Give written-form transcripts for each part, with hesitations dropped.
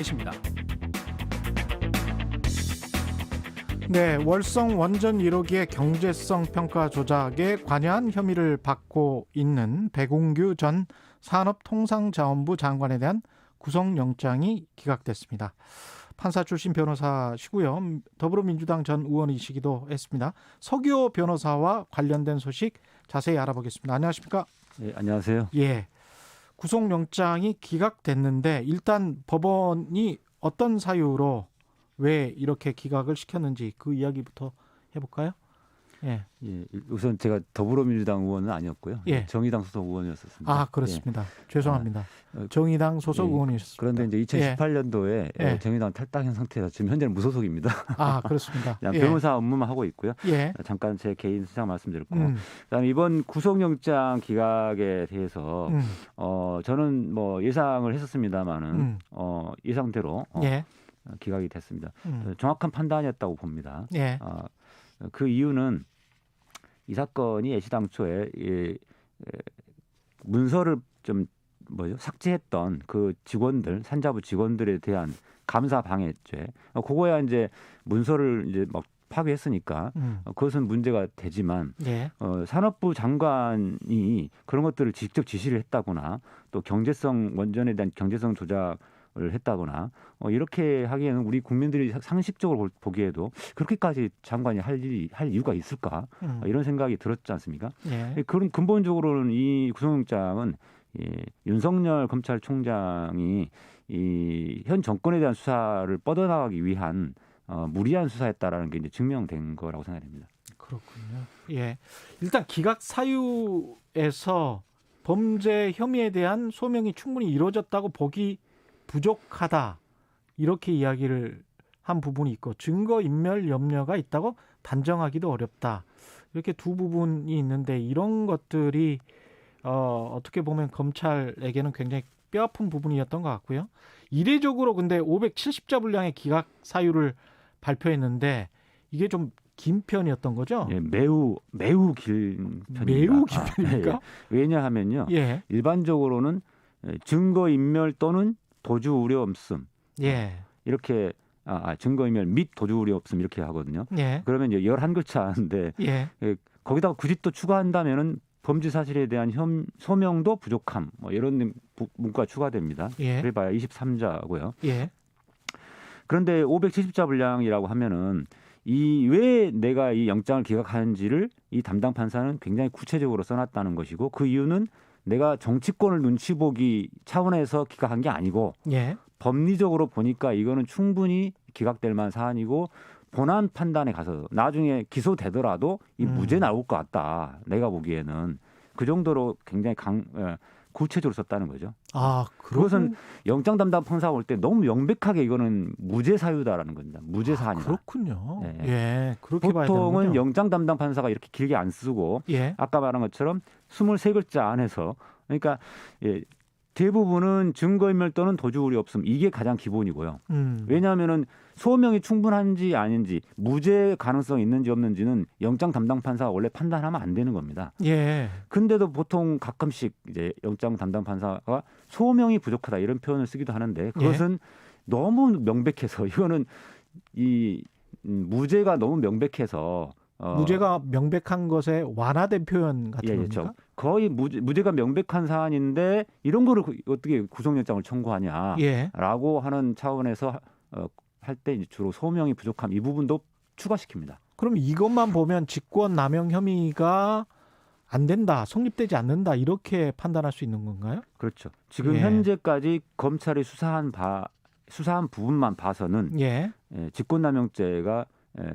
있습니다. 네, 월성 원전 1호기의 경제성 평가 조작에 관여한 혐의를 받고 있는 백운규 전 산업통상자원부 장관에 대한 구속영장이 기각됐습니다. 판사 출신 변호사시고요. 더불어민주당 전 의원이시기도 했습니다. 서기호 변호사와 관련된 소식 자세히 알아보겠습니다. 안녕하십니까? 네, 안녕하세요. 예, 구속영장이 기각됐는데 일단 법원이 어떤 사유로 왜 이렇게 기각을 시켰는지 그 이야기부터 해볼까요? 예. 예, 우선 제가 더불어민주당 의원은 아니었고요. 예. 정의당 소속 의원이었습니다. 아, 그렇습니다. 죄송합니다. 정의당 소속 예. 의원이셨습니다. 그런데 이제 2018년도에 예. 정의당 탈당한 상태에서 지금 현재는 무소속입니다. 아, 그렇습니다. 그냥 예. 변호사 업무만 하고 있고요. 예. 잠깐 제 개인 수장 말씀드렸고, 음. 그다음에 이번 구속영장 기각에 대해서 저는 뭐 예상을 했었습니다만은 예상대로 예. 기각이 됐습니다. 정확한 판단이었다고 봅니다. 예. 그 이유는 이 사건이 애시당초에 문서를 좀 삭제했던 그 직원들, 산자부 직원들에 대한 감사 방해죄, 그거야 이제 문서를 이제 막 파괴했으니까 그것은 문제가 되지만 예. 산업부 장관이 그런 것들을 직접 지시를 했다거나 또 경제성 원전에 대한 경제성 조작을 했다거나 이렇게 하기에는 우리 국민들이 상식적으로 보기에도 그렇게까지 장관이 할 이유가 있을까 이런 생각이 들었지 않습니까? 예. 그런 근본적으로는 이 구속영장은 윤석열 검찰총장이 이 현 정권에 대한 수사를 뻗어나가기 위한 무리한 수사였다라는 게 이제 증명된 거라고 생각됩니다. 그렇군요. 예. 일단 기각 사유에서 범죄 혐의에 대한 소명이 충분히 이루어졌다고 보기 부족하다. 이렇게 이야기를 한 부분이 있고 증거 인멸 염려가 있다고 단정하기도 어렵다. 이렇게 두 부분이 있는데 이런 것들이 어떻게 보면 검찰에게는 굉장히 뼈아픈 부분이었던 것 같고요. 이례적으로 근데 570자 분량의 기각 사유를 발표했는데 이게 좀 긴 편이었던 거죠? 예, 매우 긴 편입니다. 매우 긴 편입니까? 예. 왜냐하면요. 예. 일반적으로는 증거 인멸 또는 도주 우려 없음. 예. 이렇게 증거 인멸 및 도주 우려 없음 이렇게 하거든요. 예. 그러면 이제 11글자인데 예. 거기다가 굳이 또 추가한다면은 범죄 사실에 대한 소명도 부족함 이런 문구가 추가됩니다. 예. 그래봐야 23자고요. 예. 그런데 570자 분량이라고 하면은 왜 내가 이 영장을 기각하는지를 이 담당 판사는 굉장히 구체적으로 써놨다는 것이고 그 이유는 내가 정치권을 눈치 보기 차원에서 기각한 게 아니고 예. 법리적으로 보니까 이거는 충분히 기각될 만한 사안이고 본안 판단에 가서 나중에 기소되더라도 이 무죄 나올 것 같다. 내가 보기에는 그 정도로 굉장히 구체적으로 썼다는 거죠. 아, 그것은 영장 담당 판사가 올 때 너무 명백하게 이거는 무죄 사유다라는 겁니다. 무죄 사안이다. 그렇군요. 네. 예. 그렇게 봐야 되는군요. 보통은 영장 담당 판사가 이렇게 길게 안 쓰고 예. 아까 말한 것처럼 23글자 안에서 그러니까 대부분은 증거인멸 또는 도주 우려 없음 이게 가장 기본이고요. 왜냐하면은 소명이 충분한지 아닌지 무죄 가능성이 있는지 없는지는 영장 담당 판사가 원래 판단하면 안 되는 겁니다. 예. 근데도 보통 가끔씩 이제 영장 담당 판사가 소명이 부족하다 이런 표현을 쓰기도 하는데 그것은 너무 명백해서 이거는 이 무죄가 너무 명백해서 무죄가 명백한 것에 완화된 표현 같은 겁니까? 거의 무죄가 명백한 사안인데 이런 거를 어떻게 구속영장을 청구하냐라고 예. 하는 차원에서 할 때 주로 소명이 부족함 이 부분도 추가시킵니다. 그럼 이것만 보면 직권 남용 혐의가 안 된다, 성립되지 않는다 이렇게 판단할 수 있는 건가요? 그렇죠. 지금 현재까지 검찰이 수사한 부분만 봐서는 직권남용죄가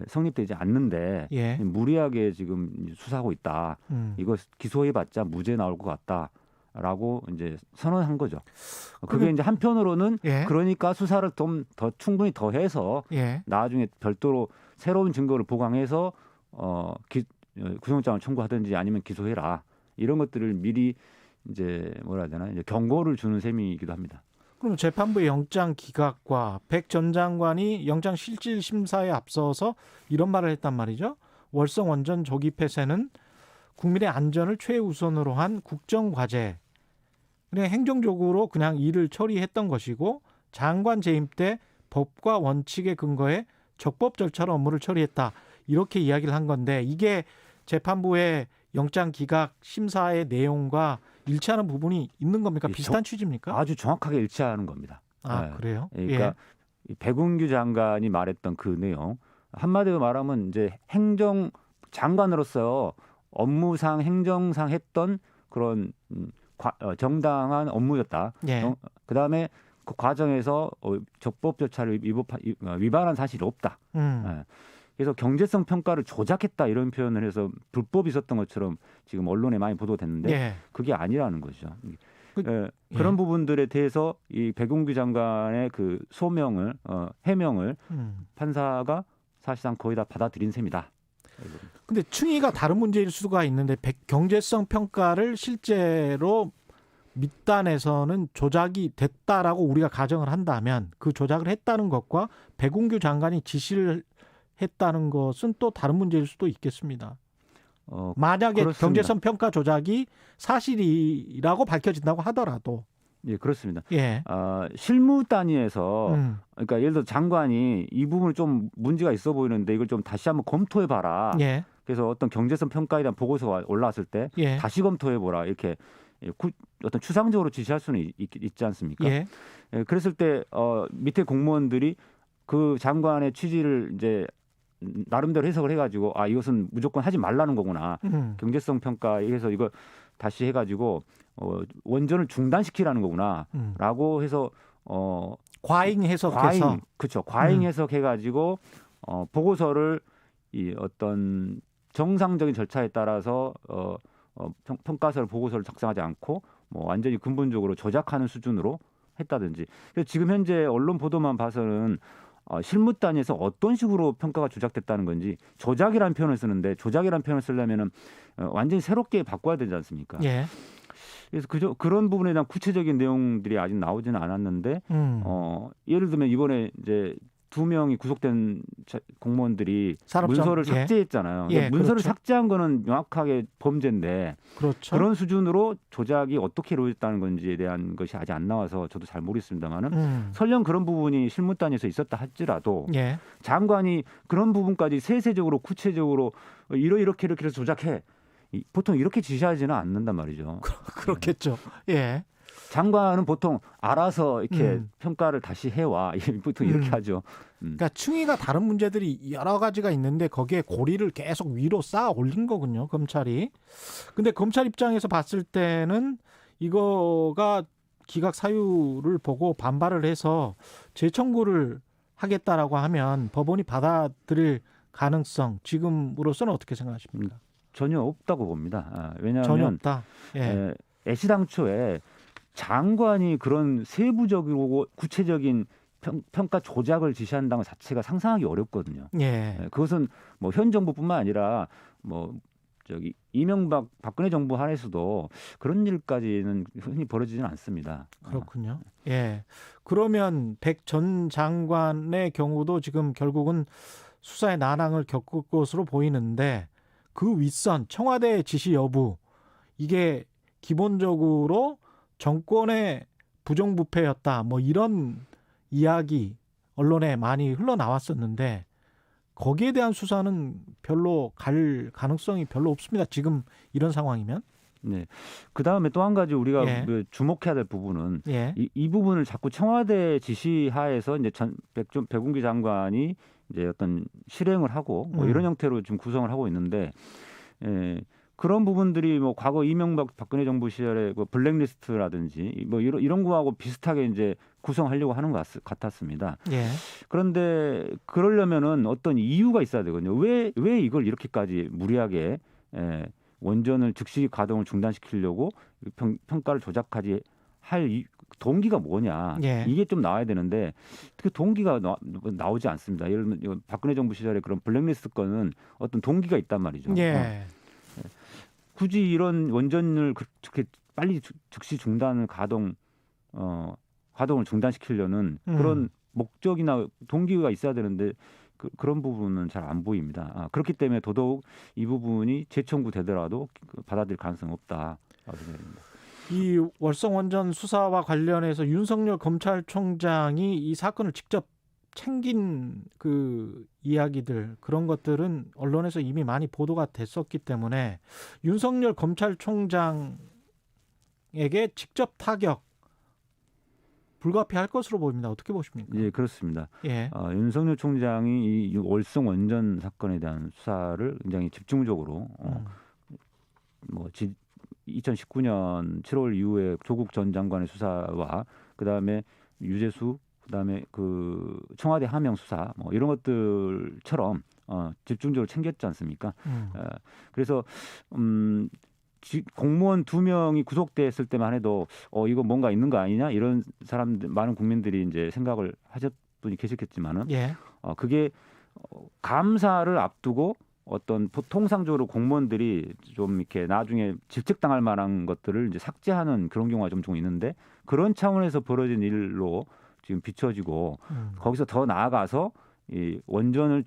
성립되지 않는데 무리하게 지금 수사하고 있다. 이거 기소해봤자 무죄 나올 것 같다라고 이제 선언한 거죠. 그게 이제 한편으로는 그러니까 수사를 좀 더 충분히 더 해서 나중에 별도로 새로운 증거를 보강해서 구속영장을 청구하든지 아니면 기소해라 이런 것들을 미리 이제 뭐라 해야 되나 이제 경고를 주는 셈이기도 합니다. 그럼 재판부의 영장 기각과 백 전 장관이 영장 실질 심사에 앞서서 이런 말을 했단 말이죠. 월성 원전 조기 폐쇄는 국민의 안전을 최우선으로 한 국정과제. 그냥 행정적으로 그냥 일을 처리했던 것이고 장관 재임 때 법과 원칙에 근거해 적법 절차로 업무를 처리했다. 이렇게 이야기를 한 건데 이게 재판부의 영장 기각 심사의 내용과 일치하는 부분이 있는 겁니까? 비슷한 취지입니까? 아주 정확하게 일치하는 겁니다. 아, 그래요? 그러니까 백운규 장관이 말했던 그 내용 한마디로 말하면 이제 행정 장관으로서 업무상 행정상 했던 그런 정당한 업무였다. 그다음에 그 과정에서 적법 절차를 위반한 사실이 없다. 그래서 경제성 평가를 조작했다 이런 표현을 해서 불법이 있었던 것처럼 지금 언론에 많이 보도됐는데 그게 아니라는 거죠. 그런 부분들에 대해서 이 백운규 장관의 그 소명을 해명을 판사가 사실상 거의 다 받아들인 셈이다. 근데 충의가 다른 문제일 수가 있는데 경제성 평가를 실제로 밑단에서는 조작이 됐다라고 우리가 가정을 한다면 그 조작을 했다는 것과 백운규 장관이 지시를 했다는 것은 또 다른 문제일 수도 있겠습니다. 만약에 그렇습니다. 경제성 평가 조작이 사실이라고 밝혀진다고 하더라도 예, 그렇습니다. 실무 단위에서 그러니까 예를 들어 장관이 이 부분을 좀 문제가 있어 보이는데 이걸 좀 다시 한번 검토해 봐라. 그래서 어떤 경제성 평가에 대한 보고서가 올라왔을 때 다시 검토해 보라. 이렇게 어떤 추상적으로 지시할 수는 있지 않습니까? 그랬을 때 밑에 공무원들이 그 장관의 취지를 이제 나름대로 해석을 해가지고 이것은 무조건 하지 말라는 거구나. 경제성 평가에서 이거 다시 해가지고 원전을 중단시키라는 거구나라고 해서 과잉 해석해서 그렇죠. 과잉 해석해가지고 보고서를 이 어떤 정상적인 절차에 따라서 평가서를 보고서를 작성하지 않고 뭐 완전히 근본적으로 조작하는 수준으로 했다든지. 지금 현재 언론 보도만 봐서는 실무 단위에서 어떤 식으로 평가가 조작됐다는 건지 조작이라는 표현을 쓰는데 조작이라는 표현을 쓰려면은 완전히 새롭게 바꿔야 되지 않습니까? 그래서 그런 부분에 대한 구체적인 내용들이 아직 나오지는 않았는데 예를 들면 이번에 이제 2명이 구속된 공무원들이 문서를 삭제했잖아요. 문서를 삭제한 거는 명확하게 범죄인데 그런 수준으로 조작이 어떻게 이루어졌다는 건지에 대한 것이 아직 안 나와서 저도 잘 모르겠습니다만은 설령 그런 부분이 실무 단위에서 있었다 할지라도 장관이 그런 부분까지 세세적으로 구체적으로 이렇게 해서 조작해 보통 이렇게 지시하지는 않는단 말이죠. 그렇겠죠. 장관은 보통 알아서 이렇게 평가를 다시 해와 보통 이렇게 하죠. 그러니까 충의가 다른 문제들이 여러 가지가 있는데 거기에 고리를 계속 위로 쌓아 올린 거군요, 검찰이. 근데 검찰 입장에서 봤을 때는 이거가 기각 사유를 보고 반발을 해서 재청구를 하겠다라고 하면 법원이 받아들일 가능성 지금으로서는 어떻게 생각하십니까? 전혀 없다고 봅니다. 왜냐하면 전혀 없다. 애시당초에 장관이 그런 세부적이고 구체적인 평가 조작을 지시한다는 것 자체가 상상하기 어렵거든요. 그것은 뭐 현 정부뿐만 아니라 뭐 이명박 박근혜 정부 하에서도 그런 일까지는 흔히 벌어지지는 않습니다. 그렇군요. 그러면 백 전 장관의 경우도 지금 결국은 수사의 난항을 겪을 것으로 보이는데 그 윗선 청와대 지시 여부 이게 기본적으로 정권의 부정부패였다. 뭐 이런 이야기 언론에 많이 흘러나왔었는데 거기에 대한 수사는 별로 갈 가능성이 별로 없습니다. 지금 이런 상황이면. 그다음에 또 한 가지 우리가 주목해야 될 부분은 이 부분을 자꾸 청와대 지시하에서 이제 백운규 장관이 이제 어떤 실행을 하고 뭐 이런 형태로 지금 구성을 하고 있는데 그런 부분들이 뭐 과거 이명박 박근혜 정부 시절에 뭐 블랙리스트라든지 뭐 이런 거하고 비슷하게 이제 구성하려고 하는 것 같았습니다. 그런데 그러려면은 어떤 이유가 있어야 되거든요. 왜 이걸 이렇게까지 무리하게 원전을 즉시 가동을 중단시키려고 평가를 조작하지 할 동기가 뭐냐. 이게 좀 나와야 되는데 그 동기가 나오지 않습니다. 예를 들면 박근혜 정부 시절에 그런 블랙리스트 건은 어떤 동기가 있단 말이죠. 굳이 이런 원전을 그렇게 빨리 즉시 중단을 가동을 중단시키려는 그런 목적이나 동기가 있어야 되는데 그런 부분은 잘 안 보입니다. 그렇기 때문에 더더욱 이 부분이 재청구 되더라도 받아들일 가능성은 없다라고 생각합니다. 이 월성 원전 수사와 관련해서 윤석열 검찰총장이 이 사건을 직접 챙긴 그 이야기들 그런 것들은 언론에서 이미 많이 보도가 됐었기 때문에 윤석열 검찰총장에게 직접 타격 불가피할 것으로 보입니다. 어떻게 보십니까? 예, 그렇습니다. 예. 윤석열 총장이 이 월성 원전 사건에 대한 수사를 굉장히 집중적으로 2019년 7월 이후에 조국 전 장관의 수사와 그다음에 유재수 그다음에 그 청와대 하명 수사 뭐 이런 것들처럼 집중적으로 챙겼지 않습니까? 그래서 공무원 2명이 구속됐을 때만 해도 이거 뭔가 있는 거 아니냐 이런 사람들 많은 국민들이 이제 생각을 하셨 분이 계셨겠지만은 예. 그게 감사를 앞두고 어떤 통상적으로 공무원들이 좀 이렇게 나중에 질책당할 만한 것들을 이제 삭제하는 그런 경우가 좀 있는데 그런 차원에서 벌어진 일로 지금 비춰지고 거기서 더 나아가서 이 원전을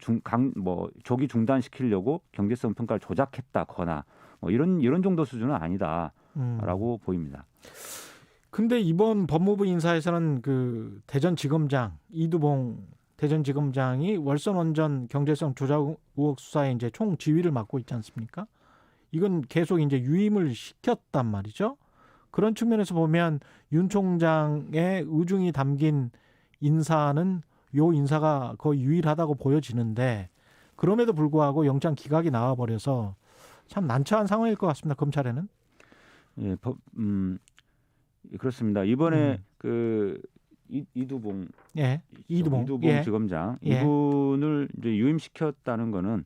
조기 중단시키려고 경제성 평가를 조작했다거나 뭐 이런 정도 수준은 아니다라고 보입니다. 근데 이번 법무부 인사에서는 그 대전지검장 이두봉 대전지검장이 월성 원전 경제성 조작 의혹 수사에 이제 총 지휘를 맡고 있지 않습니까? 이건 계속 이제 유임을 시켰단 말이죠. 그런 측면에서 보면 윤 총장의 의중이 담긴 인사는 요 인사가 거의 유일하다고 보여지는데 그럼에도 불구하고 영장 기각이 나와버려서 참 난처한 상황일 것 같습니다. 검찰에는. 예, 그렇습니다. 이번에 그 이두봉 예. 지검장 예. 이분을 이제 유임시켰다는 거는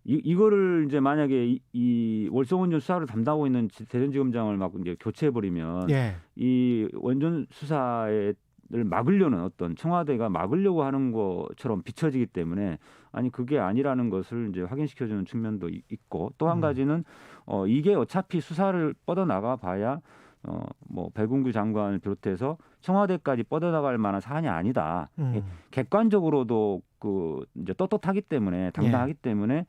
이거를 이제 만약에 이 월성원전 수사를 담당하고 있는 대전지검장을 막 이제 교체해 버리면 예. 이 원전 수사를 막으려는 어떤 청와대가 막으려고 하는 것처럼 비춰지기 때문에 아니 그게 아니라는 것을 이제 확인시켜주는 측면도 있고 또 한 가지는 이게 어차피 수사를 뻗어나가 봐야 백운규 장관을 비롯해서 청와대까지 뻗어나갈 만한 사안이 아니다. 객관적으로도 그 이제 떳떳하기 때문에 당당하기 때문에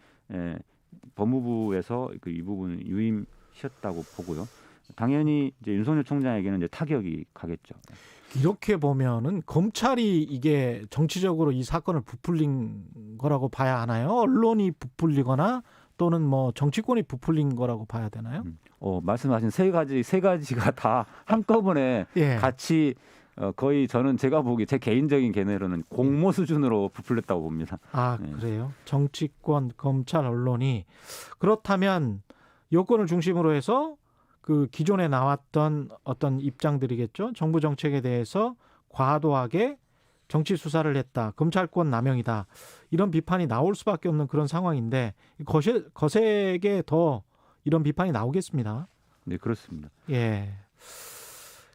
법무부에서 이 부분을 유임시켰다고 보고요. 당연히 이제 윤석열 총장에게는 이제 타격이 가겠죠. 이렇게 보면은 검찰이 이게 정치적으로 이 사건을 부풀린 거라고 봐야 하나요? 언론이 부풀리거나 또는 뭐 정치권이 부풀린 거라고 봐야 되나요? 말씀하신 세 가지가 다 한꺼번에 예. 같이 거의 저는 제가 보기 제 개인적인 견해로는 공모 수준으로 부풀렸다고 봅니다. 아, 그래요? 정치권, 검찰, 언론이 그렇다면 여권을 중심으로 해서 그 기존에 나왔던 어떤 입장들이겠죠. 정부 정책에 대해서 과도하게 정치 수사를 했다. 검찰권 남용이다. 이런 비판이 나올 수밖에 없는 그런 상황인데 거세게 더 이런 비판이 나오겠습니다. 네, 그렇습니다. 예.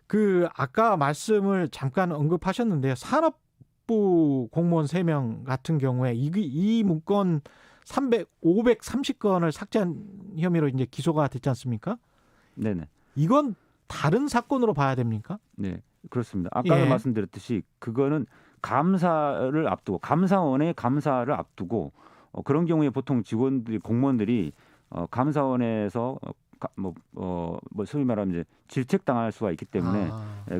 그 아까 말씀을 잠깐 언급하셨는데요. 산업부 공무원 3명 같은 경우에 이 문건 530건을 삭제한 혐의로 이제 기소가 됐지 않습니까? 네네. 이건 다른 사건으로 봐야 됩니까? 네, 그렇습니다. 아까도 말씀드렸듯이 그거는 감사를 앞두고 감사원의 감사를 앞두고 그런 경우에 보통 직원들이 공무원들이 감사원에서 소위 말하면 이제 질책당할 수가 있기 때문에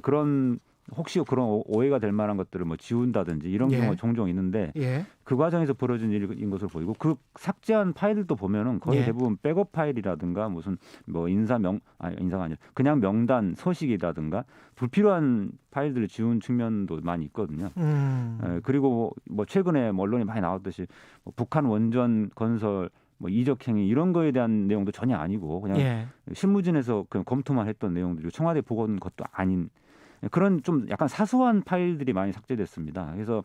그런 혹시 그런 오해가 될 만한 것들을 지운다든지 이런 경우가 종종 있는데 그 과정에서 벌어진 일인 것으로 보이고 그 삭제한 파일들도 보면은 거의 대부분 백업 파일이라든가 무슨 인사가 아니라 그냥 명단 서식이라든가 불필요한 파일들을 지운 측면도 많이 있거든요. 그리고 최근에 언론이 많이 나왔듯이 북한 원전 건설 이적 행위 이런 거에 대한 내용도 전혀 아니고 그냥 실무진에서 그냥 검토만 했던 내용들이고 청와대 보고는 것도 아닌 그런 좀 약간 사소한 파일들이 많이 삭제됐습니다. 그래서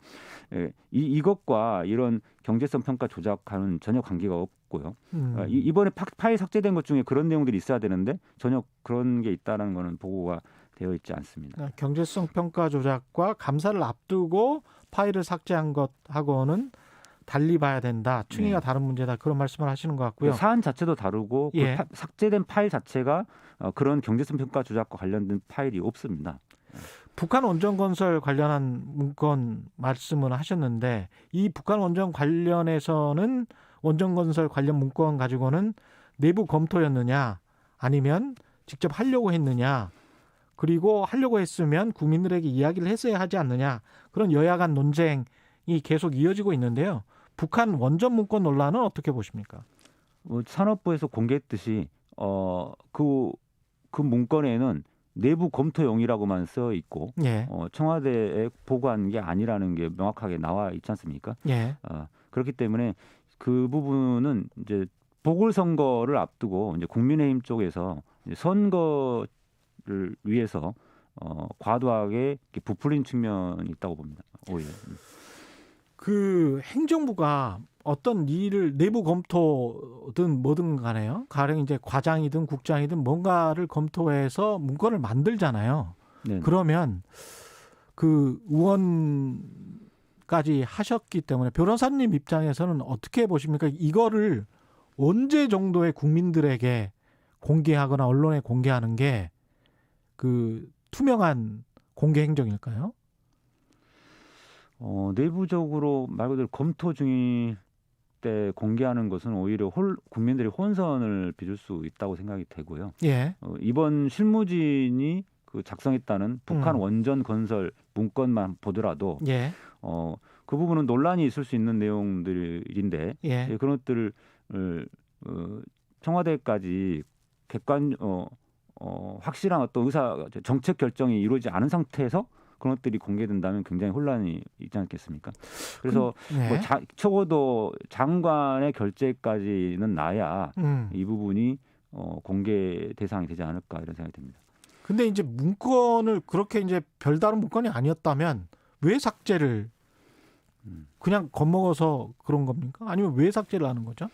이것과 이런 경제성 평가 조작하는 전혀 관계가 없고요. 이번에 파일 삭제된 것 중에 그런 내용들이 있어야 되는데 전혀 그런 게 있다는 거는 보고가 되어 있지 않습니다. 경제성 평가 조작과 감사를 앞두고 파일을 삭제한 것하고는 달리 봐야 된다. 충이가 다른 문제다. 그런 말씀을 하시는 것 같고요. 사안 자체도 다르고 삭제된 파일 자체가 그런 경제성 평가 조작과 관련된 파일이 없습니다. 북한 원전 건설 관련한 문건 말씀을 하셨는데 이 북한 원전 관련해서는 원전 건설 관련 문건 가지고는 내부 검토였느냐 아니면 직접 하려고 했느냐. 그리고 하려고 했으면 국민들에게 이야기를 했어야 하지 않느냐. 그런 여야 간 논쟁이 계속 이어지고 있는데요. 북한 원전 문건 논란은 어떻게 보십니까? 산업부에서 공개했듯이 그 문건에는 내부 검토용이라고만 써 있고 예. 청와대에 보고한 게 아니라는 게 명확하게 나와 있지 않습니까? 예. 그렇기 때문에 그 부분은 이제 보궐선거를 앞두고 이제 국민의힘 쪽에서 이제 선거를 위해서 과도하게 부풀린 측면이 있다고 봅니다. 오히려. 그 행정부가 어떤 일을 내부 검토든 뭐든 간에요. 가령 이제 과장이든 국장이든 뭔가를 검토해서 문건을 만들잖아요. 네. 그러면 그 의원까지 하셨기 때문에 변호사님 입장에서는 어떻게 보십니까? 이거를 언제 정도의 국민들에게 공개하거나 언론에 공개하는 게 그 투명한 공개 행정일까요? 내부적으로 말 그대로 검토 중일 때 공개하는 것은 오히려 국민들이 혼선을 빚을 수 있다고 생각이 되고요. 예. 이번 실무진이 그 작성했다는 북한 원전 건설 문건만 보더라도 예. 그 부분은 논란이 있을 수 있는 내용들인데 예. 그런 것들을 청와대까지 확실한 어떤 정책 결정이 이루어지지 않은 상태에서 그런 것들이 공개된다면 굉장히 혼란이 있지 않겠습니까? 그래서 네. 적어도 장관의 결재까지는 나야 이 부분이 공개 대상이 되지 않을까 이런 생각이 듭니다. 근데 이제 문건을 그렇게 이제 별다른 문건이 아니었다면 왜 삭제를 그냥 겁먹어서 그런 겁니까? 아니면 왜 삭제를 하는 거죠?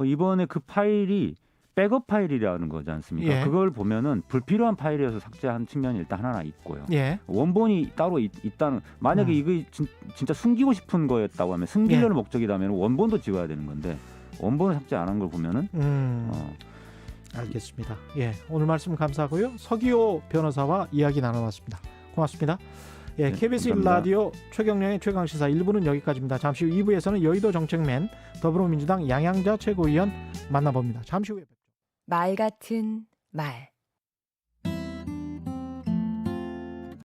이번에 그 파일이 백업 파일이라는 거지 않습니까? 예. 그걸 보면은 불필요한 파일이어서 삭제한 측면이 일단 하나 있고요. 예. 원본이 따로 있다는 만약에 이게 진짜 숨기고 싶은 거였다고 하면 숨기려는 목적이라면 원본도 지워야 되는 건데 원본을 삭제 안 한 걸 보면은 알겠습니다. 예, 오늘 말씀 감사하고요. 서기호 변호사와 이야기 나눠봤습니다. 고맙습니다. 예, 네, KBS 1라디오 최경영의 최강시사 1부는 여기까지입니다. 잠시 후 2부에서는 여의도 정책맨 더불어민주당 양양자 최고위원 만나봅니다. 잠시 후에 뵙죠. 말 같은 말